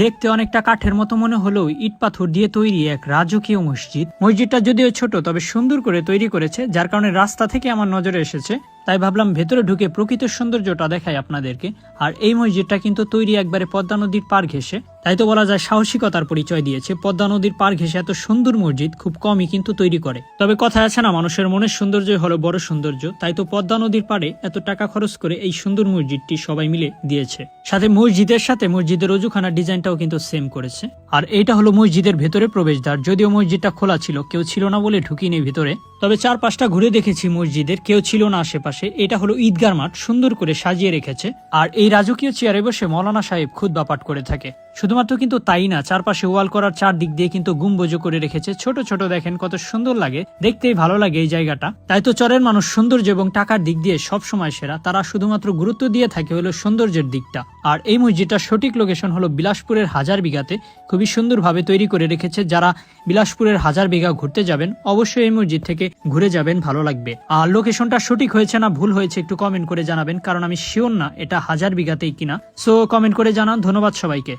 দেখতে অনেকটা কাঠের মতো মনে হলেও ইট পাথর দিয়ে তৈরি এক রাজকীয় মসজিদ। মসজিদটা যদিও ছোট তবে সুন্দর করে তৈরি করেছে, যার কারণে রাস্তা থেকে আমার নজরে এসেছে, তাই ভাবলাম ভেতরে ঢুকে প্রকৃত সৌন্দর্যটা দেখাই আপনাদেরকে। আর এই মসজিদটা কিন্তু তৈরি একবারে পদ্মা নদীর পার ঘেঁষে, তাই তো বলা যায় সাহসিকতার পরিচয় দিয়েছে। পদ্মা নদীর পার ঘেঁষে এত সুন্দর মসজিদ খুব কমই কিন্তু তৈরি করে। তবে কথা আছে না, মানুষের মনের সৌন্দর্যই হলো বড় সৌন্দর্য, তাই তো পদ্মা নদীর পাড়ে এত টাকা খরচ করে এই সুন্দর মসজিদটি সবাই মিলে দিয়েছে। সাথে মসজিদের অজুখানার ডিজাইনটাও কিন্তু সেম করেছে। আর এইটা হলো মসজিদের ভেতরে প্রবেশদ্বার। যদিও মসজিদটা খোলা ছিল, কেউ ছিল না বলে ঢুকিনি ভিতরে, তবে 4-5টা ঘুরে দেখেছি মসজিদের, কেউ ছিল না আশেপাশে। এটা হলো ঈদগার মাঠ, সুন্দর করে সাজিয়ে রেখেছে। আর এই রাজকীয় চেয়ারে বসে মৌলানা সাহেব খুতবা পাঠ করে থাকে। শুধুমাত্র কিন্তু তাই না, চারপাশে ওয়াল করার চারদিক দিয়ে কিন্তু গুম্বজ করে রেখেছে ছোট ছোট, দেখেন কত সুন্দর লাগে, দেখতেই ভালো লাগে এই জায়গাটা। তাই তো চরের মানুষ সৌন্দর্য এবং টাকার দিক দিয়ে সব সময় সেরা, তারা শুধুমাত্র গুরুত্ব দিয়ে থাকে হলো সৌন্দর্যের দিকটা। আর এই মসজিদটার সঠিক লোকেশন হলো বিলাসপুরের হাজার বিঘাতে, খুবই সুন্দরভাবে তৈরি করে রেখেছে। যারা বিলাসপুরের হাজার বিঘা ঘুরতে যাবেন অবশ্যই এই মসজিদ থেকে ঘুরে যাবেন, ভালো লাগবে। আর লোকেশনটা সঠিক হয়েছে না ভুল হয়েছে একটু কমেন্ট করে জানাবেন, কারণ আমি শিওর না এটা হাজার বিঘাতেই কিনা। সো কমেন্ট করে জানান। ধন্যবাদ সবাইকে।